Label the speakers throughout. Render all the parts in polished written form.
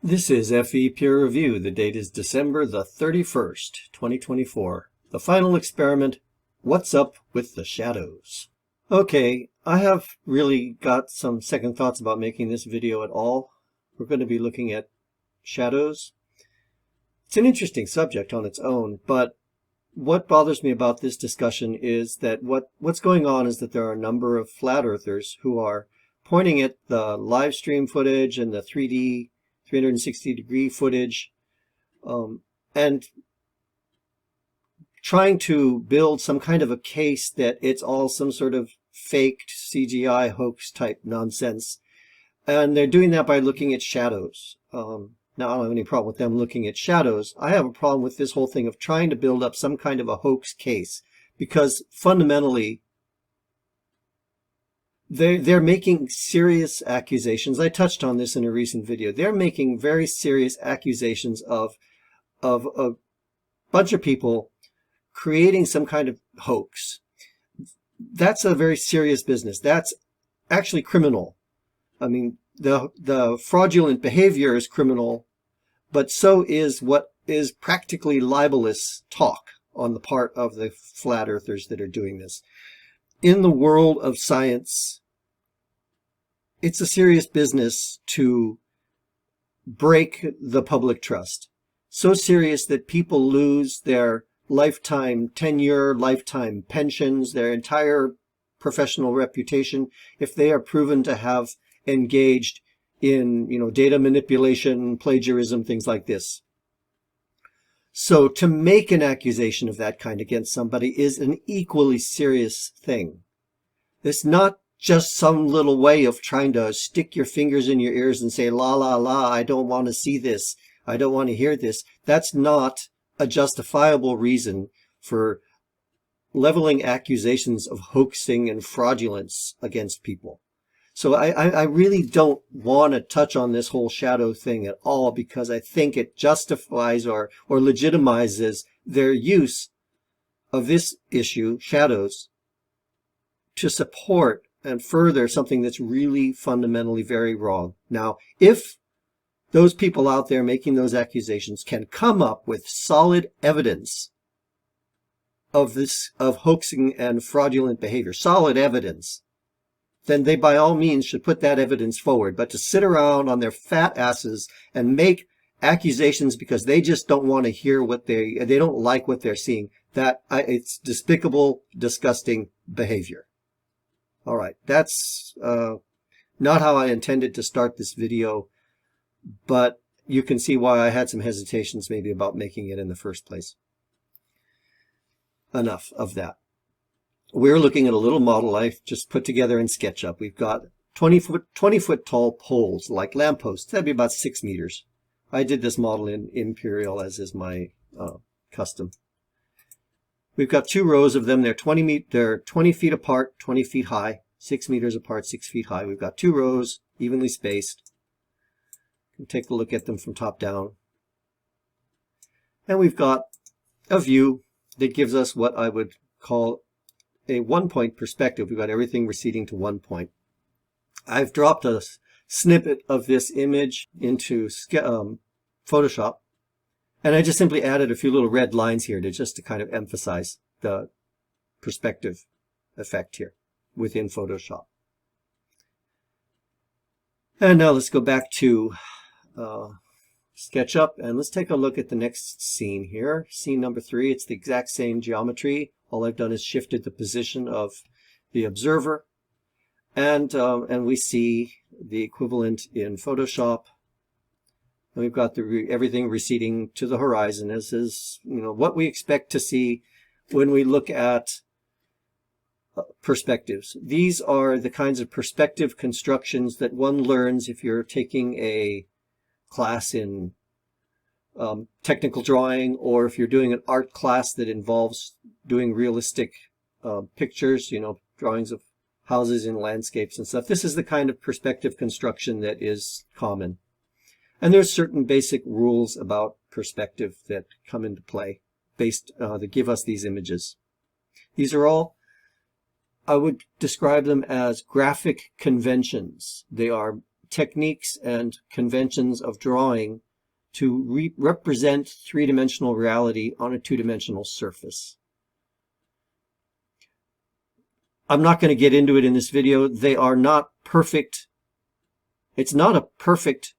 Speaker 1: This is FE Peer Review. The date is December the 31st, 2024. The final experiment, What's Up with the Shadows? Okay, I have really got some second thoughts about making this video at all. We're going to be looking at shadows. It's an interesting subject on its own, but what bothers me about this discussion is that what's going on is that there are a number of flat earthers who are pointing at the live stream footage and the 3D 360-degree footage, and trying to build some kind of a case that it's all some sort of faked CGI hoax type nonsense. And they're doing that by looking at shadows. Now, I don't have any problem with them looking at shadows. I have a problem with this whole thing of trying to build up some kind of a hoax case, because fundamentally, they're making serious accusations. I touched on this in a recent video. They're making very serious accusations of a bunch of people creating some kind of hoax. That's a very serious business. That's actually criminal. I mean, the fraudulent behavior is criminal, but so is what is practically libelous talk on the part of the flat earthers that are doing this. In the world of science, it's a serious business to break the public trust. So serious that people lose their lifetime tenure, lifetime pensions, their entire professional reputation if they are proven to have engaged in, data manipulation, plagiarism, things like this. So to make an accusation of that kind against somebody is an equally serious thing. It's not just some little way of trying to stick your fingers in your ears and say, la, la, la, I don't want to see this. I don't want to hear this. That's not a justifiable reason for leveling accusations of hoaxing and fraudulence against people. So I really don't want to touch on this whole shadow thing at all, because I think it justifies or legitimizes their use of this issue, shadows, to support and further something that's really fundamentally very wrong. Now, if those people out there making those accusations can come up with solid evidence of hoaxing and fraudulent behavior, solid evidence, then they by all means should put that evidence forward. But to sit around on their fat asses and make accusations because they just don't want to hear they don't like what they're seeing, it's despicable, disgusting behavior. All right, that's not how I intended to start this video, but you can see why I had some hesitations maybe about making it in the first place. Enough of that. We're looking at a little model I just put together in SketchUp. We've got 20 foot tall poles, like lampposts. That'd be about 6 meters. I did this model in Imperial, as is my custom. We've got 2 rows of them. They're 20 feet apart, 20 feet high, 6 meters apart, 6 feet high. We've got 2 rows, evenly spaced. You can take a look at them from top down. And we've got a view that gives us what I would call a one-point perspective. We've got everything receding to one point. I've dropped a snippet of this image into Photoshop, and I just simply added a few little red lines here to kind of emphasize the perspective effect here within Photoshop. And now let's go back to SketchUp, and let's take a look at the next scene here. Scene number 3. It's the exact same geometry. All I've done is shifted the position of the observer, and we see the equivalent in Photoshop. And we've got everything receding to the horizon. This is what we expect to see when we look at perspectives. These are the kinds of perspective constructions that one learns if you're taking a class in technical drawing, or if you're doing an art class that involves doing realistic pictures, drawings of houses in landscapes and stuff. This is the kind of perspective construction that is common. And there's certain basic rules about perspective that come into play that give us these images. These are all, I would describe them as graphic conventions. They are techniques and conventions of drawing to represent three-dimensional reality on a two-dimensional surface. I'm not going to get into it in this video. They are not perfect. It's not a perfect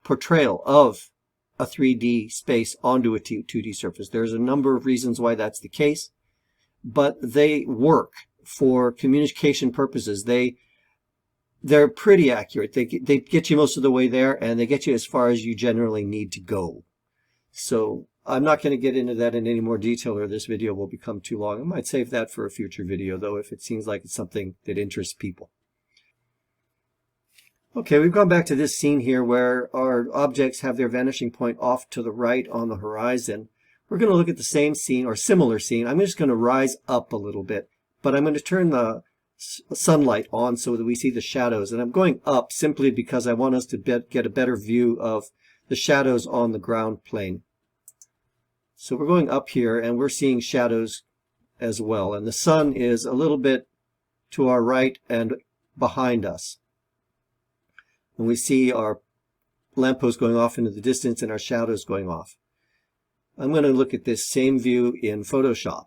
Speaker 1: portrayal of a 3D space onto a 2D surface. There's a number of reasons why that's the case, but they work for communication purposes. They're pretty accurate. They get you most of the way there, and they get you as far as you generally need to go. So I'm not going to get into that in any more detail, or this video will become too long. I might save that for a future video, though, if it seems like it's something that interests people. Okay, we've gone back to this scene here where our objects have their vanishing point off to the right on the horizon. We're going to look at the same scene or similar scene. I'm just going to rise up a little bit, but I'm going to turn the sunlight on so that we see the shadows. And I'm going up simply because I want us to get a better view of the shadows on the ground plane. So we're going up here and we're seeing shadows as well. And the sun is a little bit to our right and behind us. And we see our lamppost going off into the distance and our shadows going off. I'm going to look at this same view in Photoshop.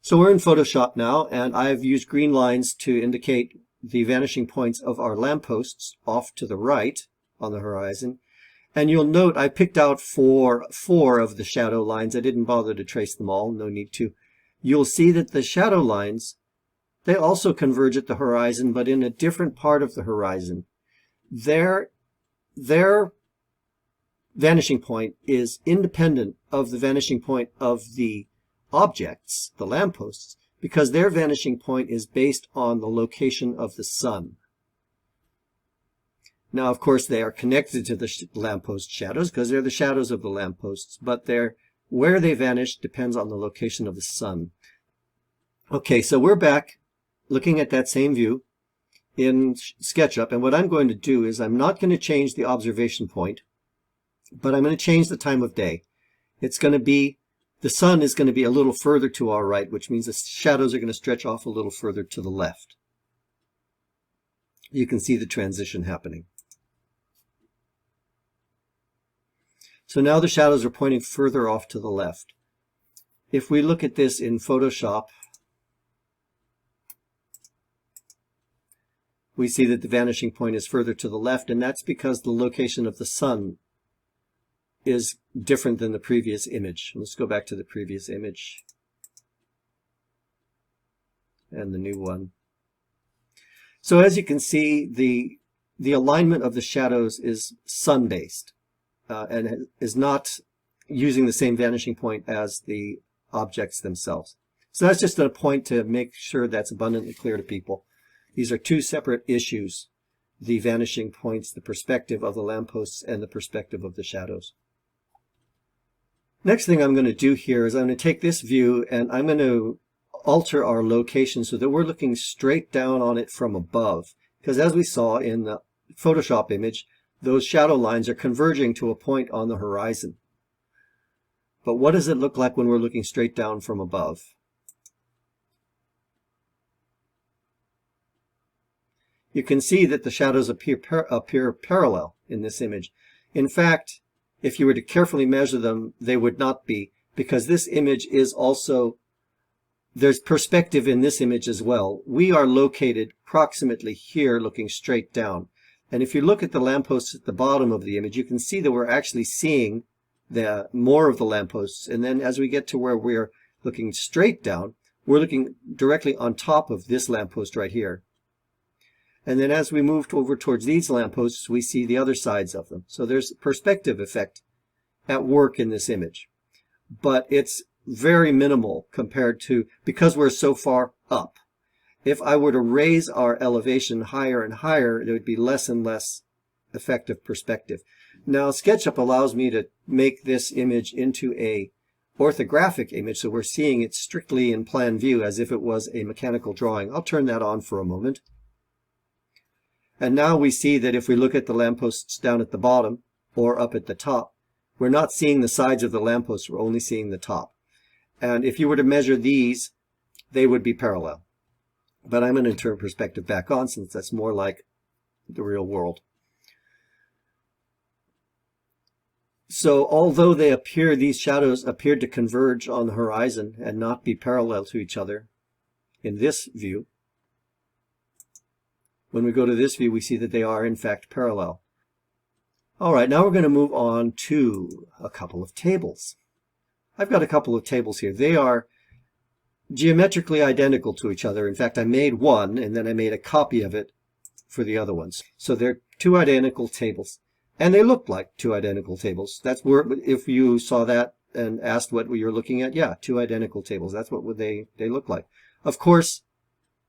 Speaker 1: So we're in Photoshop now, and I've used green lines to indicate the vanishing points of our lampposts off to the right on the horizon. And you'll note I picked out four of the shadow lines. I didn't bother to trace them all, no need to. You'll see that the shadow lines, they also converge at the horizon, but in a different part of the horizon. Their vanishing point is independent of the vanishing point of the objects, the lampposts, because their vanishing point is based on the location of the sun. Now, of course, they are connected to the lamppost shadows because they're the shadows of the lampposts, but where they vanish depends on the location of the sun. Okay, so we're back looking at that same view in SketchUp, and what I'm going to do is I'm not going to change the observation point, but I'm going to change the time of day. It's going to be, the sun is going to be a little further to our right, which means the shadows are going to stretch off a little further to the left. You can see the transition happening. So now the shadows are pointing further off to the left. If we look at this in Photoshop, we see that the vanishing point is further to the left, and that's because the location of the sun is different than the previous image. Let's go back to the previous image and the new one. So as you can see, the alignment of the shadows is sun-based and is not using the same vanishing point as the objects themselves. So that's just a point to make sure that's abundantly clear to people. These are two separate issues, the vanishing points, the perspective of the lampposts, and the perspective of the shadows. Next thing I'm going to do here is I'm going to take this view and I'm going to alter our location so that we're looking straight down on it from above. Because as we saw in the Photoshop image, those shadow lines are converging to a point on the horizon. But what does it look like when we're looking straight down from above? You can see that the shadows appear parallel in this image. In fact, if you were to carefully measure them, they would not be, because this image is also, there's perspective in this image as well. We are located approximately here looking straight down. And if you look at the lampposts at the bottom of the image, you can see that we're actually seeing more of the lampposts. And then as we get to where we're looking straight down, we're looking directly on top of this lamppost right here. And then as we move over towards these lampposts, we see the other sides of them. So there's a perspective effect at work in this image. But it's very minimal compared to, because we're so far up. If I were to raise our elevation higher and higher, there would be less and less effective perspective. Now, SketchUp allows me to make this image into a orthographic image, so we're seeing it strictly in plan view as if it was a mechanical drawing. I'll turn that on for a moment. And now we see that if we look at the lampposts down at the bottom or up at the top, we're not seeing the sides of the lampposts, we're only seeing the top. And if you were to measure these, they would be parallel. But I'm going to turn perspective back on since that's more like the real world. So although these shadows appeared to converge on the horizon and not be parallel to each other in this view, when we go to this view, we see that they are in fact parallel. All right, now we're going to move on to a couple of tables. I've got a couple of tables here. They are geometrically identical to each other. In fact, I made one and then I made a copy of it for the other ones. So they're two identical tables. And they look like two identical tables. That's where, if you saw that and asked what you're looking at, yeah, two identical tables. That's what they look like. Of course,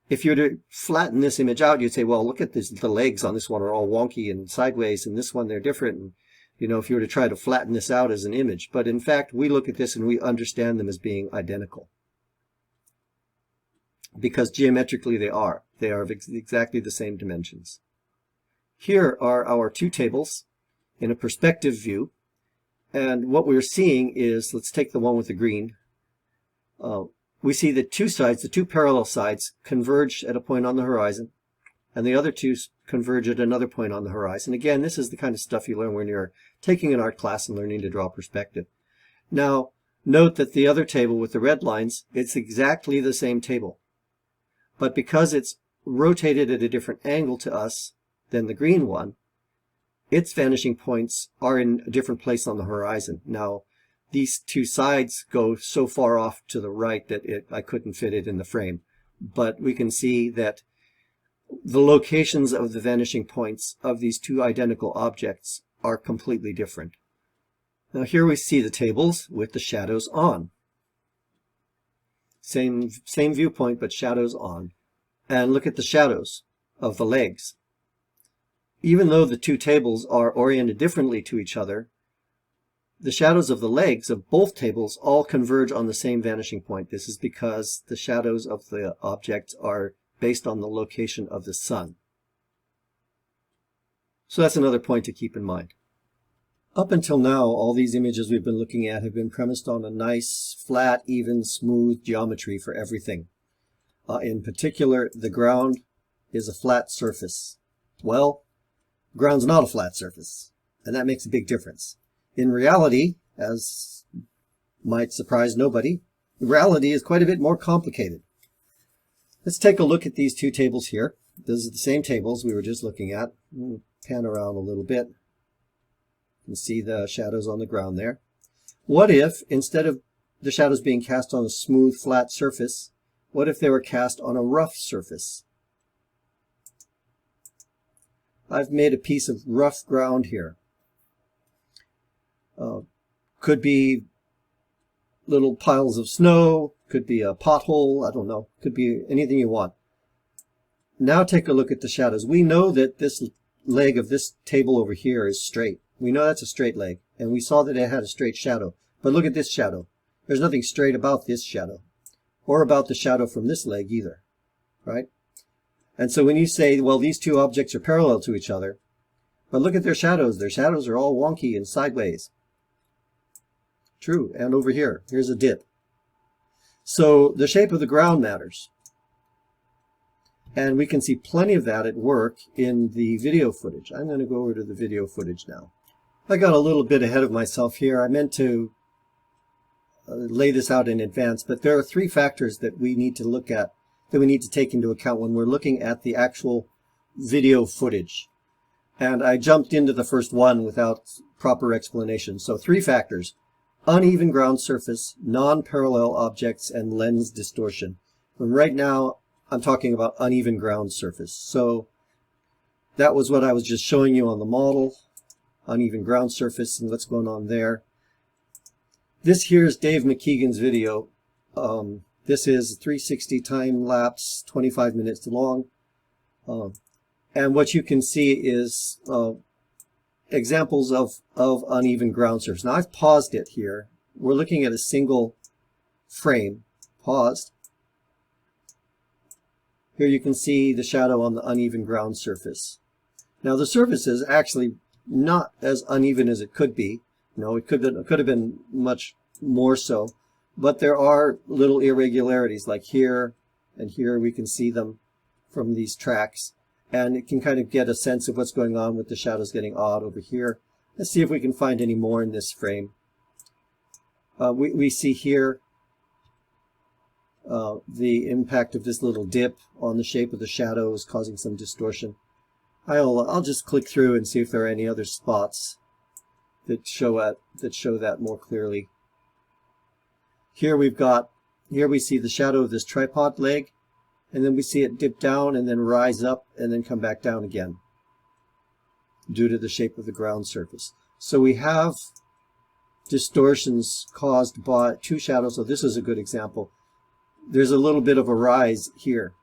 Speaker 1: if you were to flatten this image out, you'd say, well, look at this, the legs on this one are all wonky and sideways, and this one they're different. And, you know, if you were to try to flatten this out as an image. But in fact, we look at this and we understand them as being identical. Because geometrically they are. They are of exactly the same dimensions. Here are our two tables in a perspective view. And what we're seeing is, let's take the one with the green. We see that two sides, the two parallel sides, converge at a point on the horizon, and the other two converge at another point on the horizon. Again, this is the kind of stuff you learn when you're taking an art class and learning to draw perspective. Now, note that the other table with the red lines, it's exactly the same table. But because it's rotated at a different angle to us than the green one, its vanishing points are in a different place on the horizon. Now, these two sides go so far off to the right that I couldn't fit it in the frame. But we can see that the locations of the vanishing points of these two identical objects are completely different. Now here we see the tables with the shadows on. Same viewpoint, but shadows on. And look at the shadows of the legs. Even though the two tables are oriented differently to each other, the shadows of the legs of both tables all converge on the same vanishing point. This is because the shadows of the objects are based on the location of the sun. So that's another point to keep in mind. Up until now, all these images we've been looking at have been premised on a nice, flat, even, smooth geometry for everything. In particular, the ground is a flat surface. Well, ground's not a flat surface, and that makes a big difference. In reality, as might surprise nobody, reality is quite a bit more complicated. Let's take a look at these two tables here. Those are the same tables we were just looking at. Pan around a little bit. You can see the shadows on the ground there. What if, instead of the shadows being cast on a smooth, flat surface, what if they were cast on a rough surface? I've made a piece of rough ground here. Could be little piles of snow, could be a pothole, I don't know, could be anything you want. Now take a look at the shadows. We know that this leg of this table over here is straight. We know that's a straight leg, and we saw that it had a straight shadow. But look at this shadow. There's nothing straight about this shadow, or about the shadow from this leg either, right? And so when you say, well, these two objects are parallel to each other, but look at their shadows. Their shadows are all wonky and sideways. True, and over here, here's a dip. So the shape of the ground matters. And we can see plenty of that at work in the video footage. I'm going to go over to the video footage now. I got a little bit ahead of myself here. I meant to lay this out in advance, but there are three factors that we need to look at, that we need to take into account when we're looking at the actual video footage. And I jumped into the first one without proper explanation. So three factors: uneven ground surface, non-parallel objects, and lens distortion. And right now, I'm talking about uneven ground surface. So that was what I was just showing you on the model, uneven ground surface, and what's going on there. This here is Dave McKeegan's video. This is 360 time lapse, 25 minutes long. And what you can see is examples of uneven ground surface. Now I've paused it here. We're looking at a single frame, paused. Here you can see the shadow on the uneven ground surface. Now the surface is actually not as uneven as it could be. No, it could have been much more so. But there are little irregularities, like here and here we can see them. from these tracks, and it can kind of get a sense of what's going on with the shadows getting odd over here. Let's see if we can find any more in this frame. We see here the impact of this little dip on the shape of the shadow is causing some distortion. I'll just click through and see if there are any other spots that show that more clearly. Here we see the shadow of this tripod leg, and then we see it dip down and then rise up and then come back down again due to the shape of the ground surface. So we have distortions caused by two shadows. So this is a good example. There's a little bit of a rise here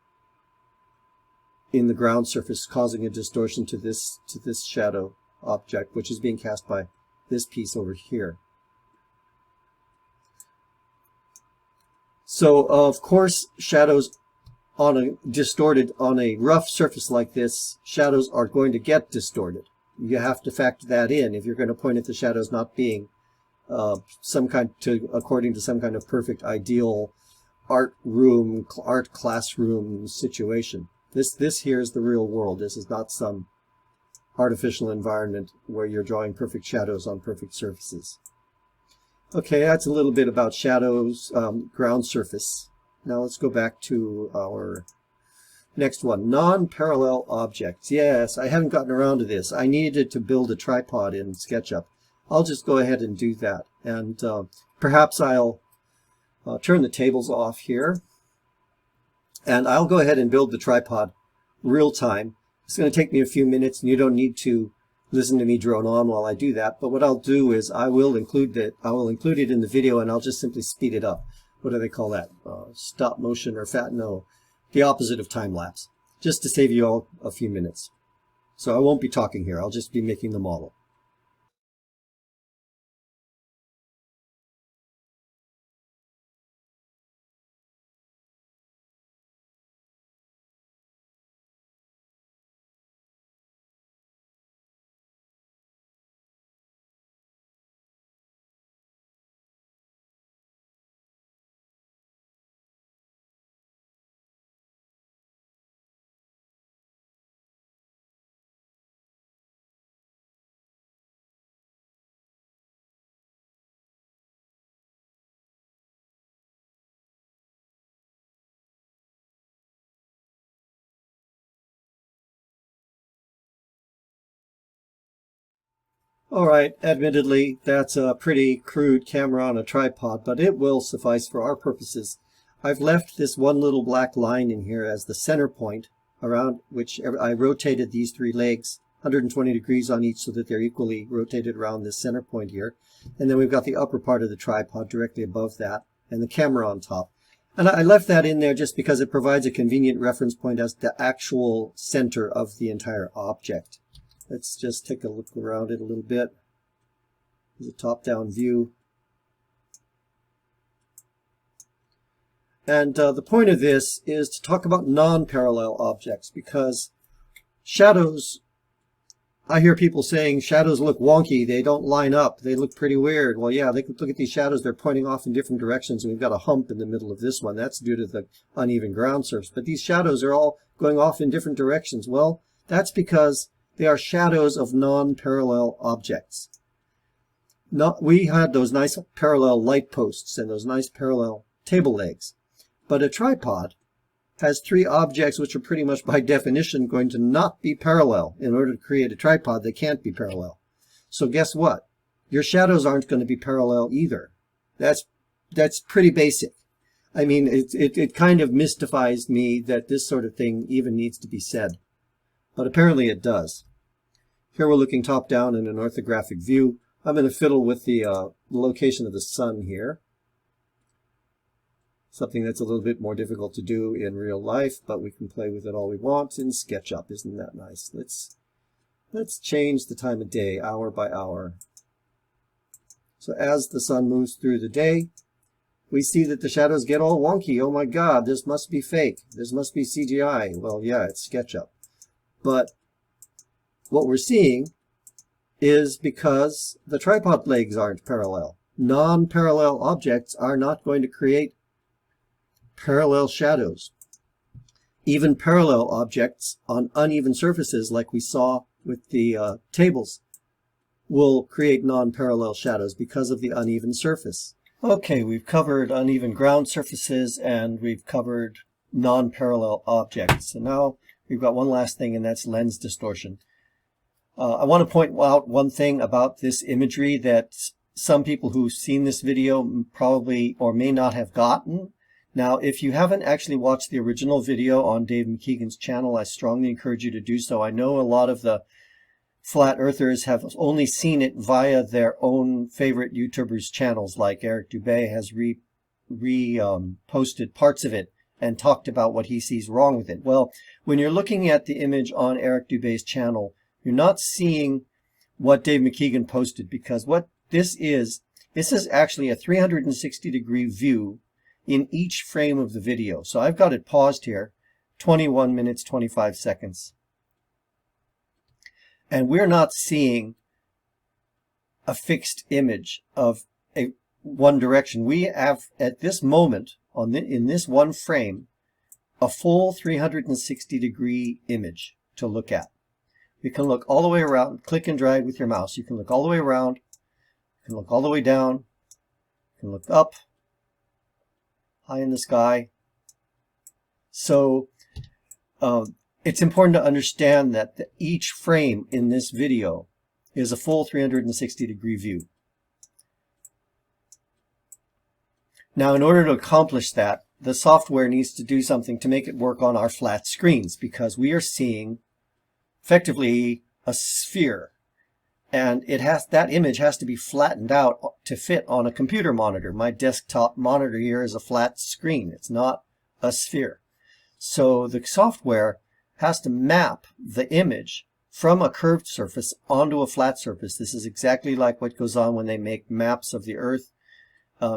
Speaker 1: in the ground surface causing a distortion to this shadow object, which is being cast by this piece over here. So of course shadows on a rough surface like this, shadows are going to get distorted. You have to factor that in if you're going to point at the shadows not being according to some kind of perfect ideal art classroom situation. This here is the real world. This is not some artificial environment where you're drawing perfect shadows on perfect surfaces. Okay, that's a little bit about shadows, ground surface. Now let's go back to our next one, non-parallel objects. Yes, I haven't gotten around to this. I needed to build a tripod in SketchUp. I'll just go ahead and do that. And perhaps I'll turn the tables off here. And I'll go ahead and build the tripod real time. It's going to take me a few minutes, and you don't need to listen to me drone on while I do that. But what I'll do is I will include it in the video, and I'll just simply speed it up. What do they call that? Stop motion or the opposite of time lapse, just to save you all a few minutes. So I won't be talking here. I'll just be making the model. All right, admittedly, that's a pretty crude camera on a tripod, but it will suffice for our purposes. I've left this one little black line in here as the center point around which I rotated these three legs 120 degrees on each so that they're equally rotated around this center point here. And then we've got the upper part of the tripod directly above that and the camera on top. And I left that in there just because it provides a convenient reference point as the actual center of the entire object. Let's just take a look around it a little bit. There's a top-down view. And the point of this is to talk about non-parallel objects, because shadows, I hear people saying shadows look wonky, they don't line up, they look pretty weird. Well, yeah, they can look at these shadows, they're pointing off in different directions, and we've got a hump in the middle of this one. That's due to the uneven ground surface. But these shadows are all going off in different directions. Well, that's because they are shadows of non-parallel objects. We had those nice parallel light posts and those nice parallel table legs. But a tripod has three objects which are pretty much by definition going to not be parallel. In order to create a tripod, they can't be parallel. So guess what? Your shadows aren't going to be parallel either. That's pretty basic. I mean, it kind of mystifies me that this sort of thing even needs to be said. But apparently it does. Here we're looking top down in an orthographic view. I'm going to fiddle with the location of the sun here. Something that's a little bit more difficult to do in real life, but we can play with it all we want in SketchUp. Isn't that nice? Let's change the time of day, hour by hour. So as the sun moves through the day, we see that the shadows get all wonky. Oh my God, this must be fake. This must be CGI. Well, yeah, it's SketchUp. But what we're seeing is because the tripod legs aren't parallel. Non-parallel objects are not going to create parallel shadows. even parallel objects on uneven surfaces, like we saw with the tables, will create non-parallel shadows because of the uneven surface. Okay, we've covered uneven ground surfaces and we've covered non-parallel objects. And now we've got one last thing, and that's lens distortion. I want to point out one thing about this imagery that some people who've seen this video probably or may not have gotten. Now, if you haven't actually watched the original video on Dave McKeegan's channel, I strongly encourage you to do so. I know a lot of the flat earthers have only seen it via their own favorite YouTubers' channels, like Eric Dubay has posted parts of it and talked about what he sees wrong with it. Well, when you're looking at the image on Eric Dubay's channel, you're not seeing what Dave McKeegan posted, because what this is actually a 360-degree view in each frame of the video. So I've got it paused here, 21 minutes, 25 seconds. And we're not seeing a fixed image of one direction. We have, at this moment, in this one frame, a full 360-degree image to look at. You can look all the way around, click and drag with your mouse. You can look all the way around, you can look all the way down, you can look up, high in the sky. So it's important to understand that each frame in this video is a full 360-degree view. Now, in order to accomplish that, the software needs to do something to make it work on our flat screens, because we are seeing effectively a sphere, and that image has to be flattened out to fit on a computer monitor. My desktop monitor here is a flat screen. It's not a sphere. So the software has to map the image from a curved surface onto a flat surface. This is exactly like what goes on when they make maps of the Earth,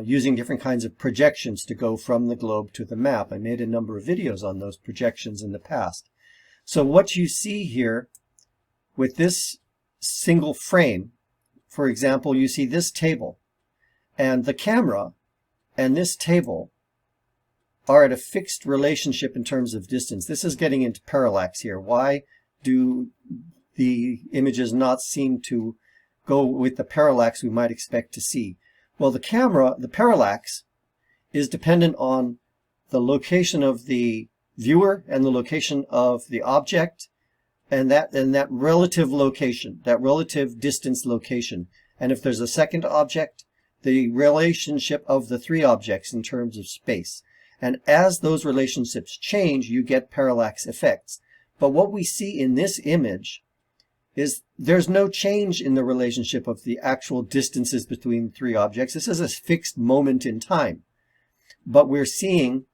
Speaker 1: using different kinds of projections to go from the globe to the map. I made a number of videos on those projections in the past. So what you see here with this single frame, for example, you see this table, and the camera and this table are at a fixed relationship in terms of distance. This is getting into parallax here. Why do the images not seem to go with the parallax we might expect to see? Well, the parallax is dependent on the location of the viewer and the location of the object, and that relative location, that relative distance location. And if there's a second object, the relationship of the three objects in terms of space. And as those relationships change, you get parallax effects. But what we see in this image is there's no change in the relationship of the actual distances between three objects. This is a fixed moment in time. But we're seeing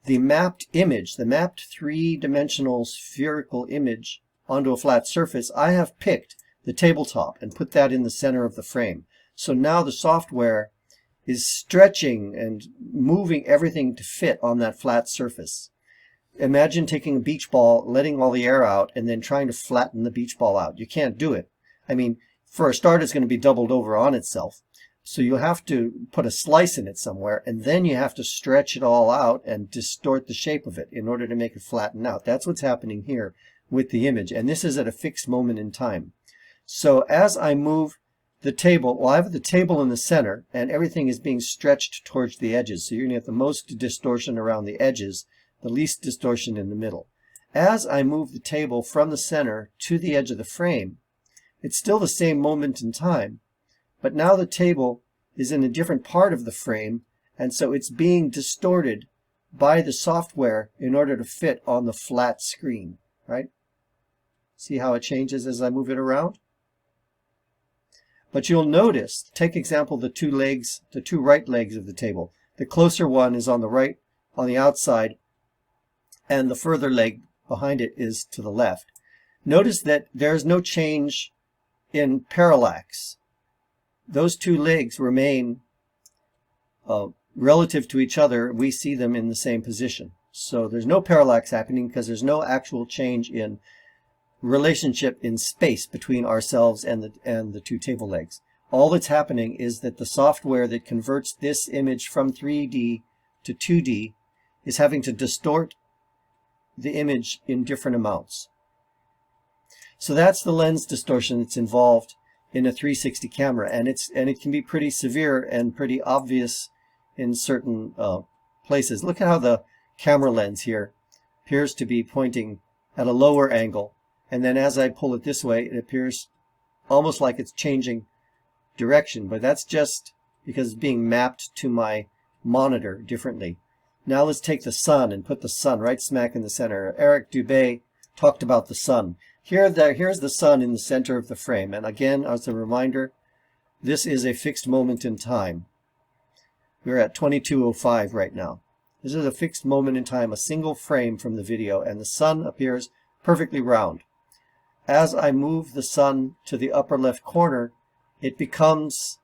Speaker 1: the mapped image, the mapped three-dimensional spherical image onto a flat surface. I have picked the tabletop and put that in the center of the frame. So now the software is stretching and moving everything to fit on that flat surface. Imagine taking a beach ball, letting all the air out, and then trying to flatten the beach ball out. You can't do it. I mean, for a start, it's going to be doubled over on itself. So you'll have to put a slice in it somewhere, and then you have to stretch it all out and distort the shape of it in order to make it flatten out. That's what's happening here with the image, and this is at a fixed moment in time. So as I move the table, well, I have the table in the center, and everything is being stretched towards the edges. So you're going to get the most distortion around the edges, the least distortion in the middle. As I move the table from the center to the edge of the frame, it's still the same moment in time, but now the table is in a different part of the frame, and so it's being distorted by the software in order to fit on the flat screen, right? See how it changes as I move it around? But you'll notice, take example the two right legs of the table. The closer one is on the right, on the outside, and the further leg behind it is to the left. Notice that there's no change in parallax. Those two legs remain relative to each other. We see them in the same position. So there's no parallax happening because there's no actual change in relationship in space between ourselves and the two table legs. All that's happening is that the software that converts this image from 3D to 2D is having to distort the image in different amounts. So that's the lens distortion that's involved in a 360 camera, and it can be pretty severe and pretty obvious in certain places. Look at how the camera lens here appears to be pointing at a lower angle, and then as I pull it this way, it appears almost like it's changing direction, but that's just because it's being mapped to my monitor differently. Now let's take the sun and put the sun right smack in the center. Eric Dubay talked about the sun. Here's the sun in the center of the frame, and again, as a reminder, this is a fixed moment in time. We're at 22:05 right now. This is a fixed moment in time, a single frame from the video, and the sun appears perfectly round. As I move the sun to the upper left corner, it becomes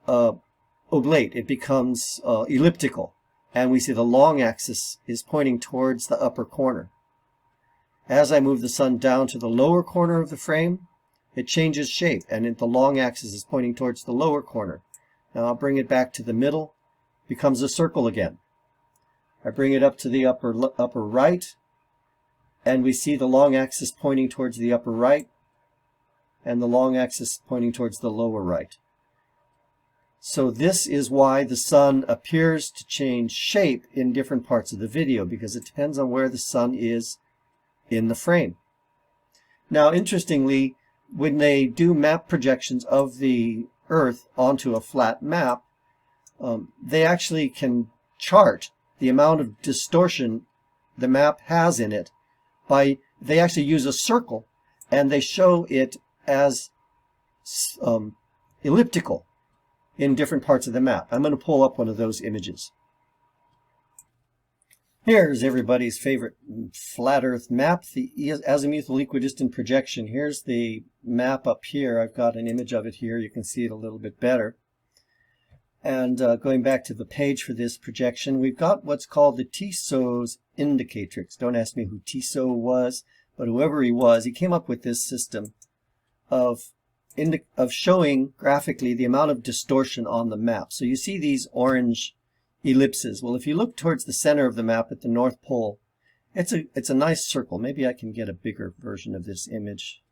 Speaker 1: oblate, it becomes elliptical, and we see the long axis is pointing towards the upper corner. As I move the sun down to the lower corner of the frame, it changes shape, and the long axis is pointing towards the lower corner. Now I'll bring it back to the middle, becomes a circle again. I bring it up to the upper right, and we see the long axis pointing towards the upper right, and the long axis pointing towards the lower right. So this is why the sun appears to change shape in different parts of the video, because it depends on where the sun is in the frame. Now, interestingly, when they do map projections of the Earth onto a flat map, they actually can chart the amount of distortion the map has in it they actually use a circle, and they show it as elliptical in different parts of the map. I'm going to pull up one of those images. Here's everybody's favorite flat Earth map, the azimuthal equidistant projection. Here's the map up here. I've got an image of it here. You can see it a little bit better. And going back to the page for this projection, we've got what's called the Tissot's indicatrix. Don't ask me who Tissot was, but whoever he was, he came up with this system of showing graphically the amount of distortion on the map. So you see these orange ellipses. Well, if you look towards the center of the map at the North Pole, it's a nice circle. Maybe I can get a bigger version of this image.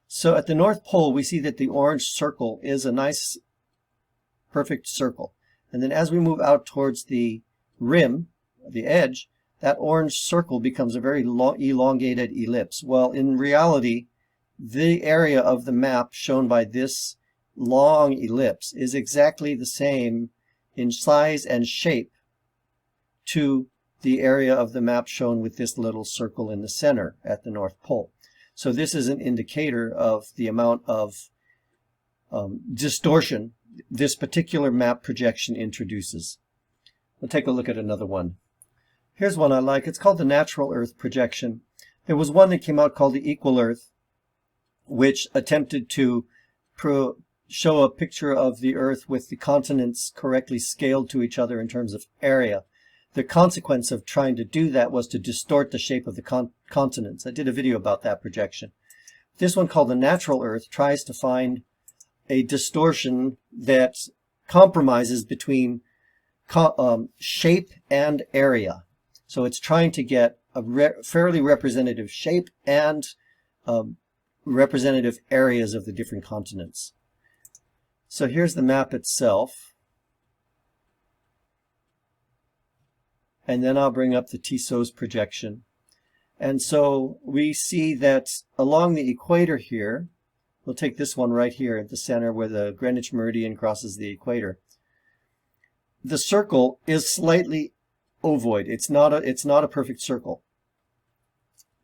Speaker 1: So at the North Pole, we see that the orange circle is a nice, perfect circle. And then as we move out towards the rim, the edge, that orange circle becomes a very elongated ellipse. Well, in reality, the area of the map shown by this long ellipse is exactly the same in size and shape to the area of the map shown with this little circle in the center at the North Pole. So this is an indicator of the amount of distortion this particular map projection introduces. We'll take a look at another one. Here's one I like. It's called the Natural Earth projection. There was one that came out called the Equal Earth, which attempted to show a picture of the Earth with the continents correctly scaled to each other in terms of area. The consequence of trying to do that was to distort the shape of the continents. I did a video about that projection. This one, called the Natural Earth, tries to find a distortion that compromises between shape and area. So it's trying to get a fairly representative shape and representative areas of the different continents. So here's the map itself. And then I'll bring up the Tissot's projection. And so we see that along the equator here, we'll take this one right here at the center where the Greenwich meridian crosses the equator. The circle is slightly ovoid. It's not a perfect circle,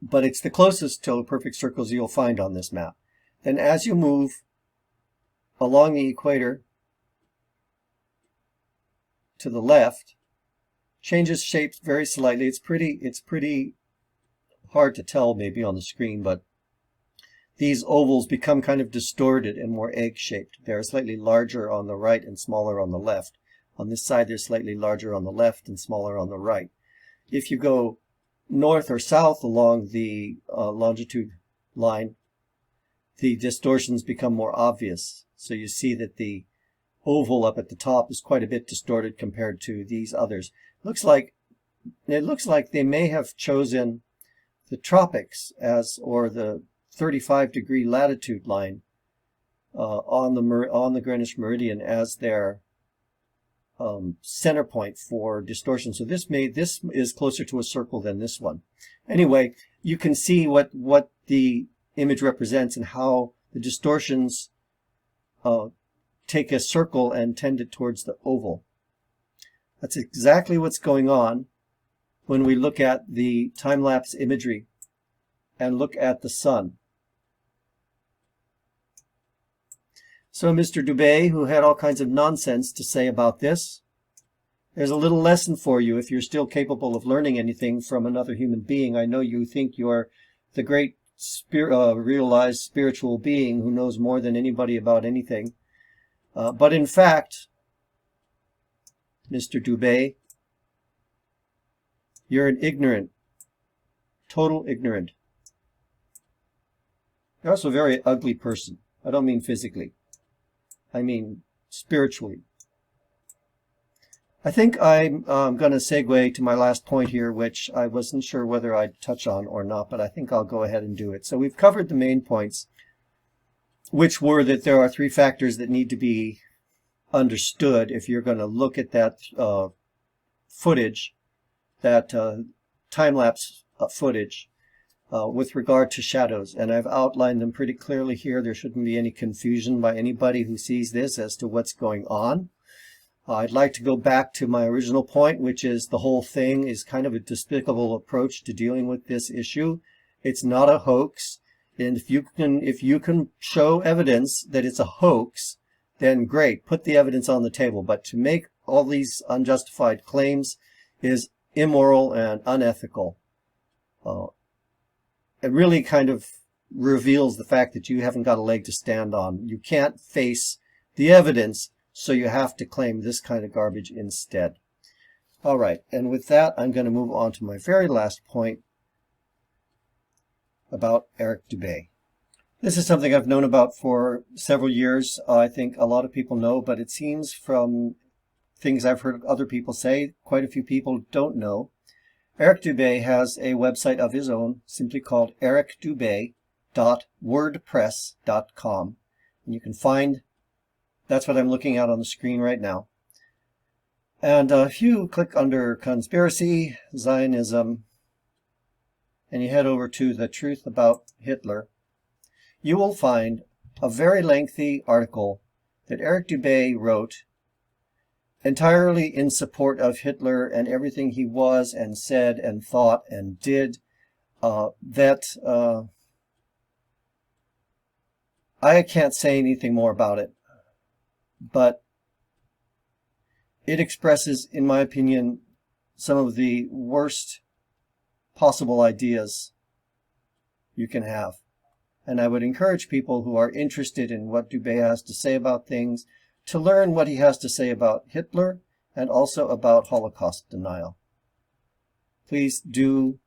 Speaker 1: but it's the closest to perfect circles you'll find on this map. Then as you move along the equator to the left, changes shape very slightly. It's pretty hard to tell maybe on the screen, but these ovals become kind of distorted and more egg-shaped. They're slightly larger on the right and smaller on the left. On this side, they're slightly larger on the left and smaller on the right. If you go north or south along the longitude line, the distortions become more obvious. So you see that the oval up at the top is quite a bit distorted compared to these others. Looks like it looks like they may have chosen the tropics or the 35-degree latitude line on the Greenwich meridian as their center point for distortion. So this is closer to a circle than this one. Anyway, you can see what the image represents and how the distortions take a circle and tend it towards the oval. That's exactly what's going on when we look at the time-lapse imagery and look at the sun. So Mr. Dubay, who had all kinds of nonsense to say about this, there's a little lesson for you if you're still capable of learning anything from another human being. I know you think you're the great realized spiritual being who knows more than anybody about anything. But in fact, Mr. Dubay, you're an ignorant, total ignorant. You're also a very ugly person. I don't mean physically. I mean spiritually. I think I'm going to segue to my last point here, which I wasn't sure whether I'd touch on or not, but I think I'll go ahead and do it. So we've covered the main points, which were that there are three factors that need to be understood if you're going to look at that footage, that time-lapse footage with regard to shadows. And I've outlined them pretty clearly here. There shouldn't be any confusion by anybody who sees this as to what's going on. I'd like to go back to my original point, which is the whole thing is kind of a despicable approach to dealing with this issue. It's not a hoax. And if you can show evidence that it's a hoax, then great, put the evidence on the table. But to make all these unjustified claims is immoral and unethical. It really kind of reveals the fact that you haven't got a leg to stand on. You can't face the evidence, so you have to claim this kind of garbage instead. All right, and with that, I'm going to move on to my very last point about Eric Dubay. This is something I've known about for several years. I think a lot of people know, but it seems from things I've heard other people say, quite a few people don't know. Eric Dubay has a website of his own, simply called ericdubay.wordpress.com. And you can find, that's what I'm looking at on the screen right now. And if you click under Conspiracy, Zionism, and you head over to The Truth About Hitler, you will find a very lengthy article that Eric Dubay wrote entirely in support of Hitler and everything he was and said and thought and did, I can't say anything more about it, but it expresses, in my opinion, some of the worst possible ideas you can have. And I would encourage people who are interested in what Dubay has to say about things to learn what he has to say about Hitler and also about Holocaust denial. Please do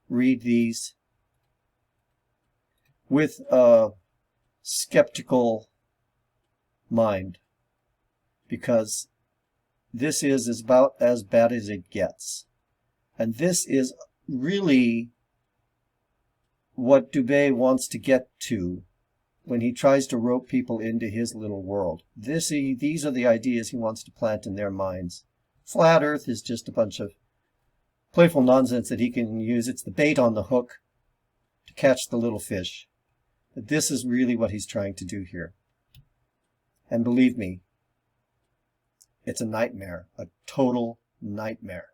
Speaker 1: read these with a skeptical mind, because this is about as bad as it gets. And this is really what Dubay wants to get to when he tries to rope people into his little world. These are the ideas he wants to plant in their minds. Flat Earth is just a bunch of playful nonsense that he can use. It's the bait on the hook to catch the little fish. But this is really what he's trying to do here. And believe me, it's a nightmare, a total nightmare.